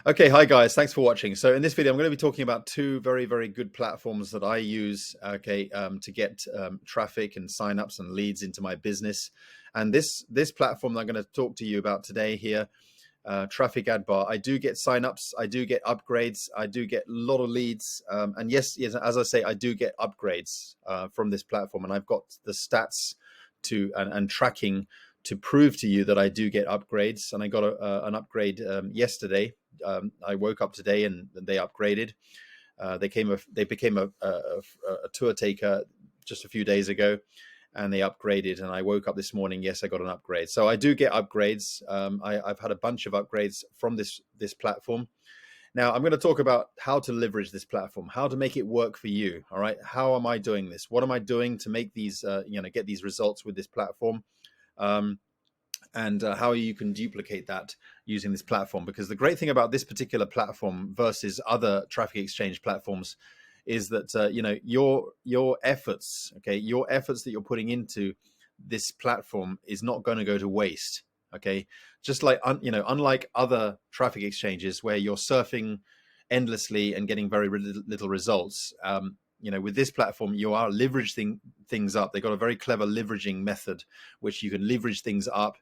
Okay, hi guys, thanks for watching. So in this video, I'm going to be talking about two very good platforms that I use, to get traffic and signups and leads into my business. And this platform that I'm going to talk to you about today here, TrafficAdBar, I do get signups, I do get upgrades, I do get a lot of leads, and yes, as I say, I do get upgrades from this platform, and I've got the stats to and tracking to prove to you that I do get upgrades. And I got an upgrade yesterday. I woke up today and they upgraded. They became a tour taker just a few days ago, and they upgraded. And I woke up this morning. Yes, I got an upgrade. So I do get upgrades. I've had a bunch of upgrades from this platform. Now I'm going to talk about how to leverage this platform, how to make it work for you. All right, how am I doing this? What am I doing to make these, get these results with this platform? And how you can duplicate that using this platform. Because the great thing about this particular platform versus other traffic exchange platforms is that your efforts, your efforts that you're putting into this platform is not going to go to waste. Okay, just like unlike other traffic exchanges where you're surfing endlessly and getting very little results. With this platform, you are leveraging things up. They've got a very clever leveraging method, which you can leverage things up,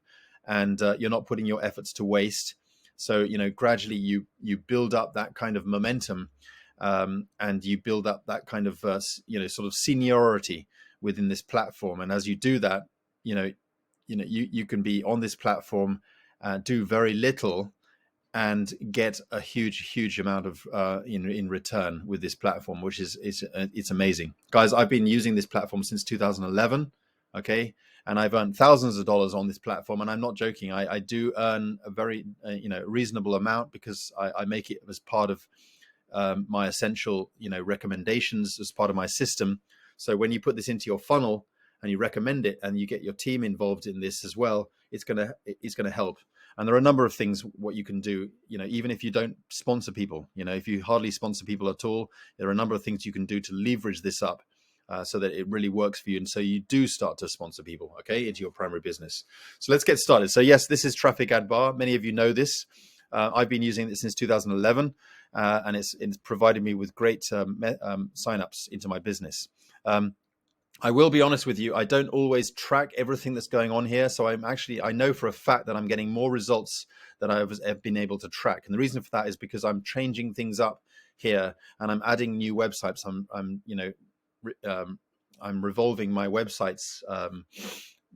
and you're not putting your efforts to waste. So, gradually you build up that kind of momentum, and you build up that kind of, sort of seniority within this platform. And as you do that, you can be on this platform, do very little, and get a huge amount of in return with this platform, which is it's amazing, guys. I've been using this platform since 2011, okay, and I've earned thousands of dollars on this platform, and I'm not joking. I do earn a very reasonable amount because I make it as part of my essential recommendations as part of my system. So when you put this into your funnel and you recommend it and you get your team involved in this as well, it's gonna help. And there are a number of things what you can do, even if you don't sponsor people, if you hardly sponsor people at all, there are a number of things you can do to leverage this up so that it really works for you. And so you do start to sponsor people, into your primary business. So let's get started. So yes, this is TrafficAdBar. Many of you know this. I've been using it since 2011, and it's provided me with great signups into my business. I will be honest with you, I don't always track everything that's going on here. So I know for a fact that I'm getting more results than I've been able to track. And the reason for that is because I'm changing things up here and I'm adding new websites. I'm revolving my websites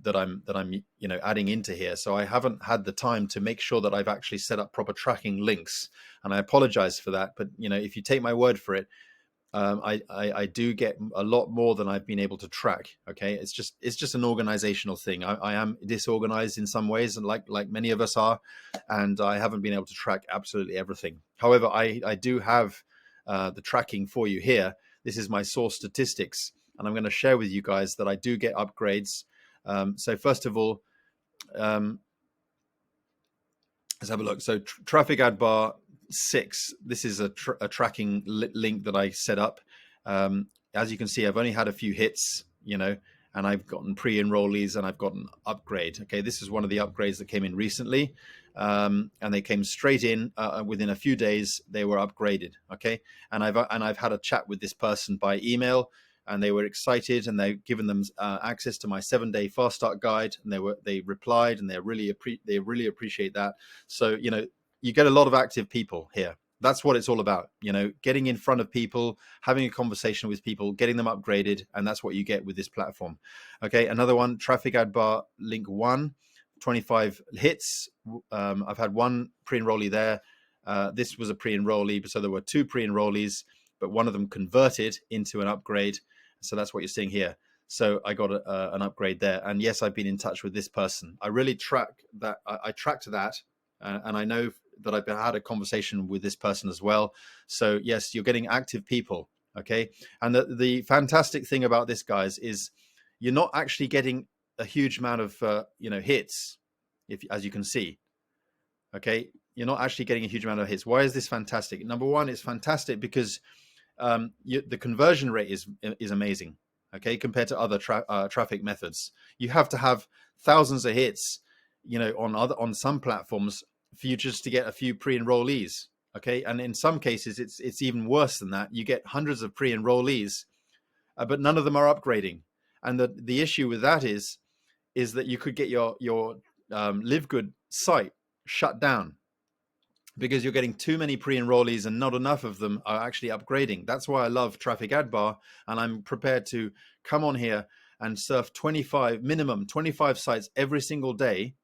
that I'm adding into here. So I haven't had the time to make sure that I've actually set up proper tracking links. And I apologize for that. But if you take my word for it, I do get a lot more than I've been able to track. Okay, it's just an organizational thing. I am disorganized in some ways, and like many of us are, and I haven't been able to track absolutely everything. However, I do have the tracking for you here. This is my source statistics, and I'm going to share with you guys that I do get upgrades. So first of all, let's have a look. So TrafficAdBar 6. This is a tracking link that I set up. As you can see, I've only had a few hits, and I've gotten pre-enrollees and I've gotten upgrade. Okay, this is one of the upgrades that came in recently, and they came straight in within a few days. They were upgraded. Okay, and I've had a chat with this person by email, and they were excited, and they've given them access to my 7-day fast start guide, and they replied, and they really appreciate that. So you get a lot of active people here. That's what it's all about, getting in front of people, having a conversation with people, getting them upgraded, and that's what you get with this platform. Okay, another one, TrafficAdBar link 1, 25 hits. I've had one pre-enrollee there. This was a pre-enrollee, so there were 2 pre-enrollees, but one of them converted into an upgrade. So that's what you're seeing here. So I got an upgrade there. And yes, I've been in touch with this person. I really track that. I tracked that. And I know that I've had a conversation with this person as well. So yes, you're getting active people. Okay. And the fantastic thing about this, guys, is you're not actually getting a huge amount of, hits, as you can see. Okay. You're not actually getting a huge amount of hits. Why is this fantastic? Number one, it's fantastic because the conversion rate is amazing. Okay. Compared to other traffic methods, you have to have thousands of hits, on some platforms for you just to get a few pre-enrollees. Okay, and in some cases it's even worse than that. You get hundreds of pre-enrollees, but none of them are upgrading. And the issue with that is that you could get your Live Good site shut down because you're getting too many pre-enrollees and not enough of them are actually upgrading. That's why I love TrafficAdBar, and I'm prepared to come on here and surf 25 sites every single day.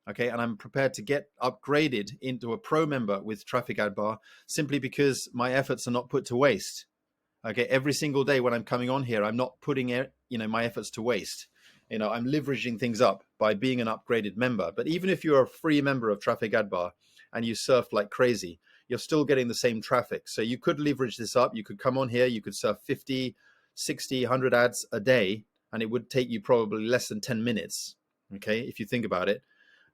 Okay, and I'm prepared to get upgraded into a pro member with TrafficAdBar simply because my efforts are not put to waste. Okay, every single day when I'm coming on here, I'm not putting my efforts to waste. I'm leveraging things up by being an upgraded member. But even if you're a free member of TrafficAdBar and you surf like crazy, you're still getting the same traffic. So you could leverage this up. You could come on here, you could surf 50, 60, 100 ads a day, and it would take you probably less than 10 minutes. Okay, if you think about it.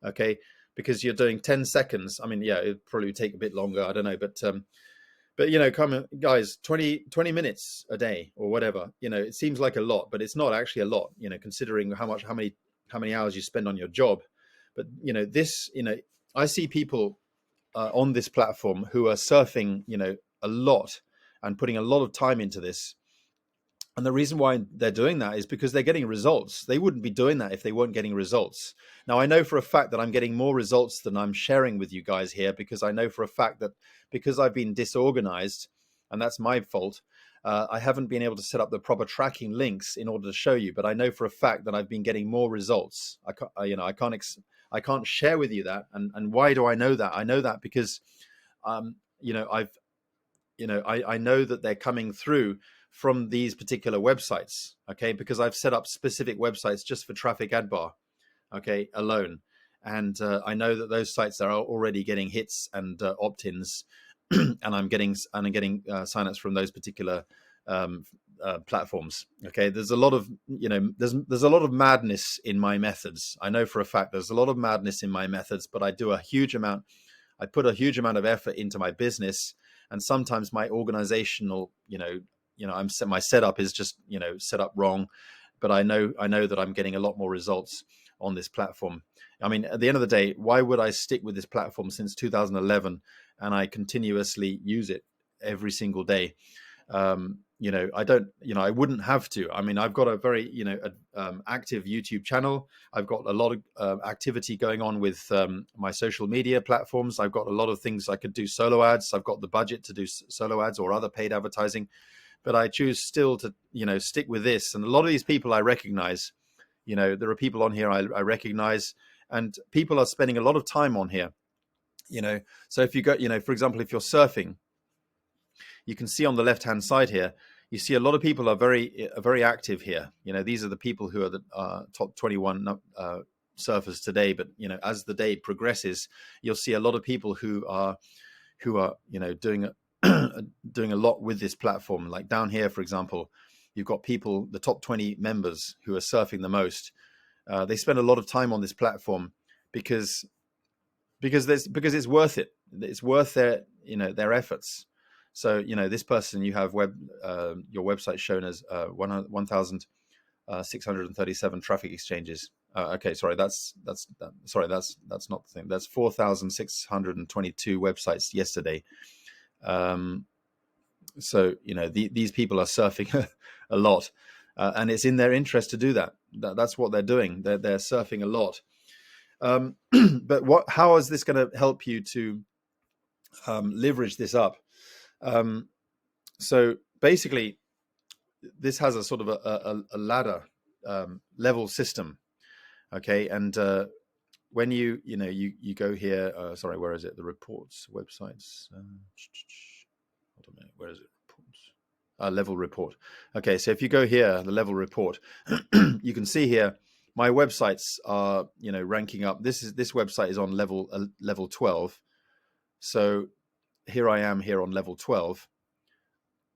Okay, because you're doing 10 seconds. I mean, yeah, it'd probably take a bit longer. I don't know, but come on, guys, 20 minutes a day or whatever. It seems like a lot, but it's not actually a lot. Considering how many hours you spend on your job. But I see people on this platform who are surfing, a lot and putting a lot of time into this. And the reason why they're doing that is because they're getting results. They wouldn't be doing that if they weren't getting results. Now, I know for a fact that I'm getting more results than I'm sharing with you guys here, because I know for a fact that because I've been disorganized, and that's my fault, I haven't been able to set up the proper tracking links in order to show you. But I know for a fact that I've been getting more results. I can't share with you that. And why do I know that? I know that because, I know that they're coming through from these particular websites, okay, because I've set up specific websites just for TrafficAdBar, okay, alone. And I know that those sites are already getting hits and opt-ins, and I'm getting signups from those particular platforms. Okay, there's a lot of there's a lot of madness in my methods. I know for a fact there's a lot of madness in my methods, but I put a huge amount of effort into my business, and sometimes my organizational, my setup is just set up wrong, but I know that I'm getting a lot more results on this platform. I mean, at the end of the day, why would I stick with this platform since 2011 and I continuously use it every single day? I wouldn't have to. I mean, I've got a very, active YouTube channel. I've got a lot of activity going on with my social media platforms. I've got a lot of things I could do solo ads. I've got the budget to do solo ads or other paid advertising, but I choose still to, stick with this. And a lot of these people I recognize, there are people on here I recognize, and people are spending a lot of time on here, So if you go, for example, if you're surfing, you can see on the left-hand side here, you see a lot of people are very active here. These are the people who are the top 21 surfers today. But as the day progresses, you'll see a lot of people who are doing doing a lot with this platform. Like down here, for example, you've got people, the top 20 members who are surfing the most. They spend a lot of time on this platform because it's worth it. It's worth their efforts. So, this person, you have your website shown as 1,637 traffic exchanges. Okay, sorry, that's not the thing. That's 4,622 websites yesterday. So, these people are surfing a lot, and it's in their interest to do that. That's what they're doing. They're surfing a lot. But how is this going to help you to leverage this up? So basically, this has a sort of a ladder level system, okay? And when you go here, sorry, where is it? The reports websites. Hold on a minute, where is it? Reports. Level report. Okay, so if you go here, the level report, you can see here my websites are ranking up. This website is on level 12. So here I am here on level 12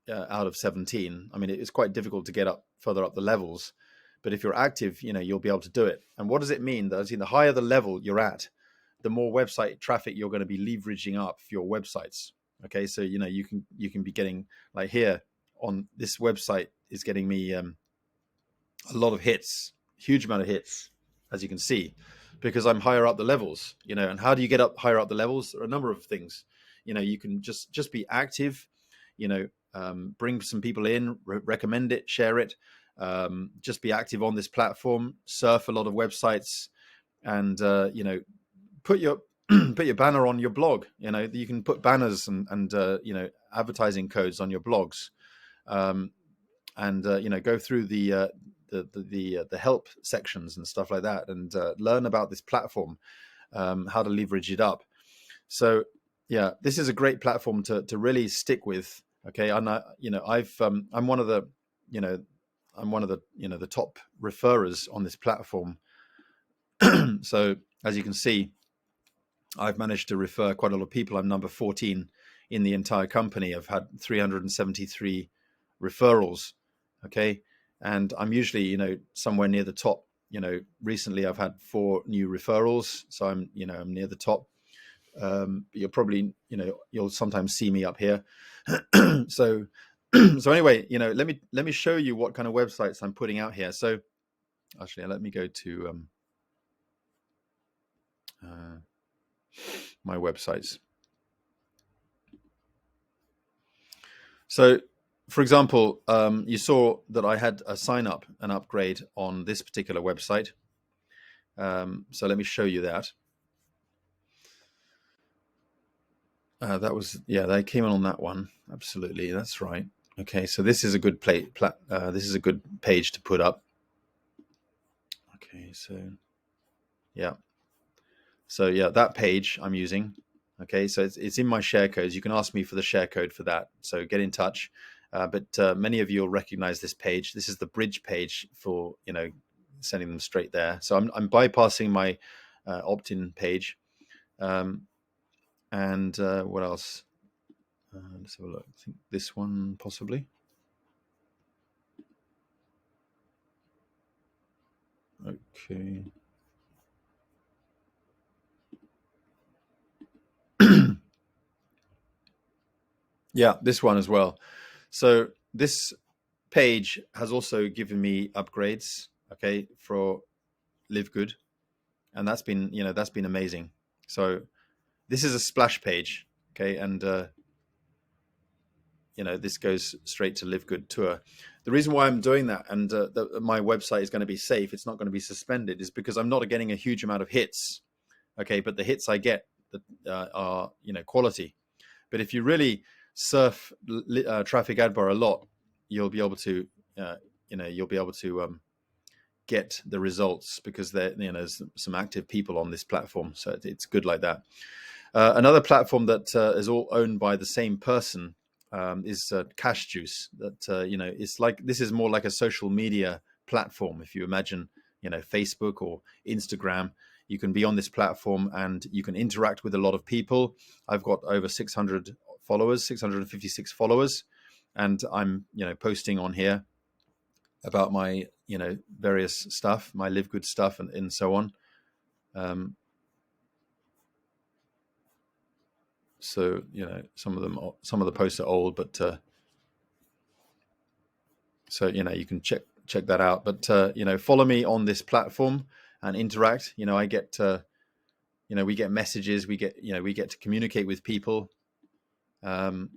out of 17. I mean, it's quite difficult to get further up the levels, but if you're active, you'll be able to do it. And what does it mean? That the higher the level you're at, the more website traffic you're going to be leveraging up for your websites. Okay, so you can be getting, like here on this website is getting me a lot of hits, huge amount of hits, as you can see, because I'm higher up the levels. And how do you get up higher up the levels? There are a number of things. you can just be active, bring some people in, recommend it, share it, just be active on this platform, surf a lot of websites, and put your put your banner on your blog. You can put banners and advertising codes on your blogs, and go through the help sections and stuff like that, and learn about this platform, how to leverage it up. So yeah, this is a great platform to really stick with. Okay, and I'm one of the the top referrers on this platform. So as you can see, I've managed to refer quite a lot of people. I'm number 14 in the entire company. I've had 373 referrals. Okay. And I'm usually, somewhere near the top. Recently I've had 4 new referrals. So I'm near the top. You'll probably, you'll sometimes see me up here. So, so anyway, let me show you what kind of websites I'm putting out here. So actually, let me go to, my websites. So, for example, you saw that I had a sign up, an upgrade on this particular website. So let me show you that. They came on that one. Absolutely, that's right. Okay, so this is a good this is a good page to put up. Okay, so yeah. So yeah, that page I'm using. Okay, so it's in my share codes. You can ask me for the share code for that. So get in touch. But many of you will recognize this page. This is the bridge page for sending them straight there. So I'm bypassing my opt-in page. And what else? Let's have a look. I think this one possibly. Okay. Yeah, this one as well. So this page has also given me upgrades, okay, for Live Good, and that's been amazing. So this is a splash page, okay, and this goes straight to Live Good Tour. The reason why I'm doing that, and my website is going to be safe, it's not going to be suspended, is because I'm not getting a huge amount of hits, okay, but the hits I get are quality. But if you really surf TrafficAdBar a lot, you'll be able to get the results, because there's some active people on this platform, so it's good like that. Another platform that is all owned by the same person is Cashuice. That it's like, this is more like a social media platform. If you imagine Facebook or Instagram, you can be on this platform and you can interact with a lot of people. I've got over 600 followers, 656 followers, and I'm posting on here about my various stuff, my Live Good stuff, and so on. So some of the posts are old, but so you can check that out. But follow me on this platform and interact. I get we get messages, we get to communicate with people, so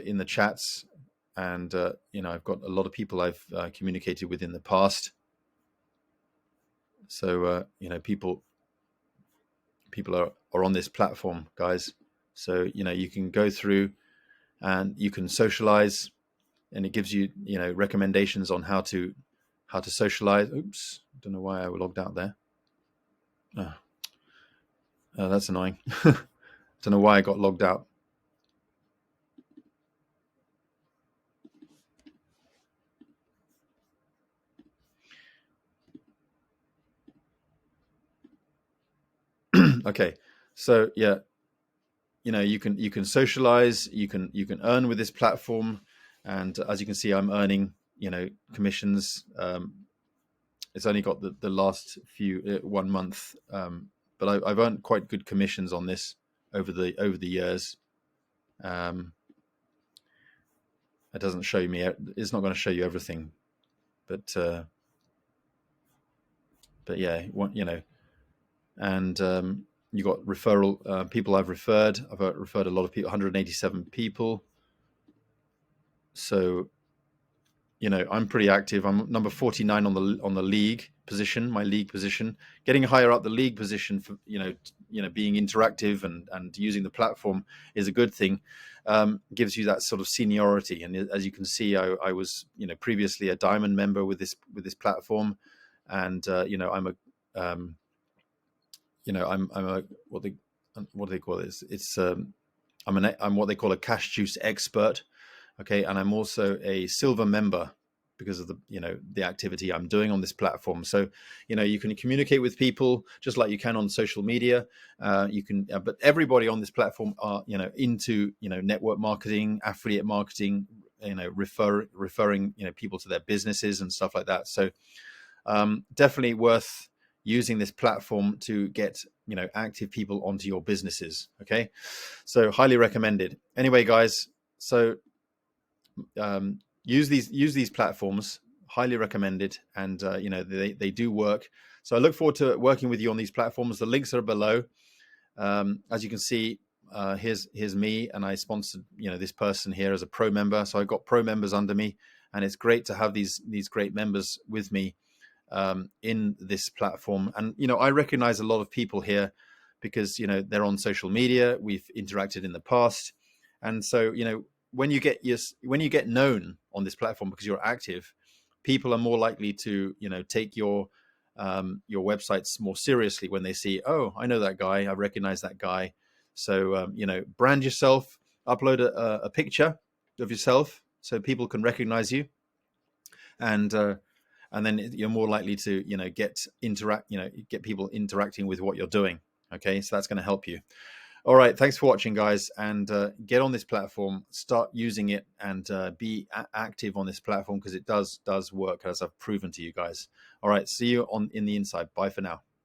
in the chats, and I've got a lot of people I've communicated with in the past. So people are on this platform, guys. So you can go through and you can socialize, and it gives you recommendations on how to socialize. Oops, don't know why I logged out there. Oh, that's annoying. Don't know why I got logged out. Okay, so yeah, you can socialize, you can earn with this platform, and as you can see, I'm earning commissions. It's only got the last few 1 month, but I've earned quite good commissions on this over the years. It doesn't show me. It's not going to show you everything, but yeah, and You got referral people I've referred. I've referred a lot of people, 187 people. So, I'm pretty active. I'm number 49 on the league position, my league position. Getting higher up the league position for being interactive and using the platform is a good thing. Gives you that sort of seniority. And as you can see, I was previously a diamond member with this platform, and I'm a I'm a what do they call this? It's I'm what they call a Cashuice expert. Okay, and I'm also a silver member because of the activity I'm doing on this platform. So you can communicate with people just like you can on social media. You can, but everybody on this platform are into network marketing, affiliate marketing, referring people to their businesses and stuff like that. So definitely worth using this platform to get active people onto your businesses. Okay, so highly recommended. Anyway, guys, so use these platforms, highly recommended, and they do work. So I look forward to working with you on these platforms. The links are below. As you can see, here's me, and I sponsored this person here as a pro member. So I've got pro members under me, and it's great to have these great members with me in this platform. And I recognize a lot of people here because they're on social media. We've interacted in the past, and so when you get known on this platform because you're active, people are more likely to take your websites more seriously when they see, oh, I know that guy, I recognize that guy. So brand yourself, upload a picture of yourself so people can recognize you, and then you're more likely to get people interacting with what you're doing. Okay, so that's going to help you. All right, thanks for watching, guys, and get on this platform, start using it, and be active on this platform because it does work, as I've proven to you guys. All right, see you in the inside. Bye for now.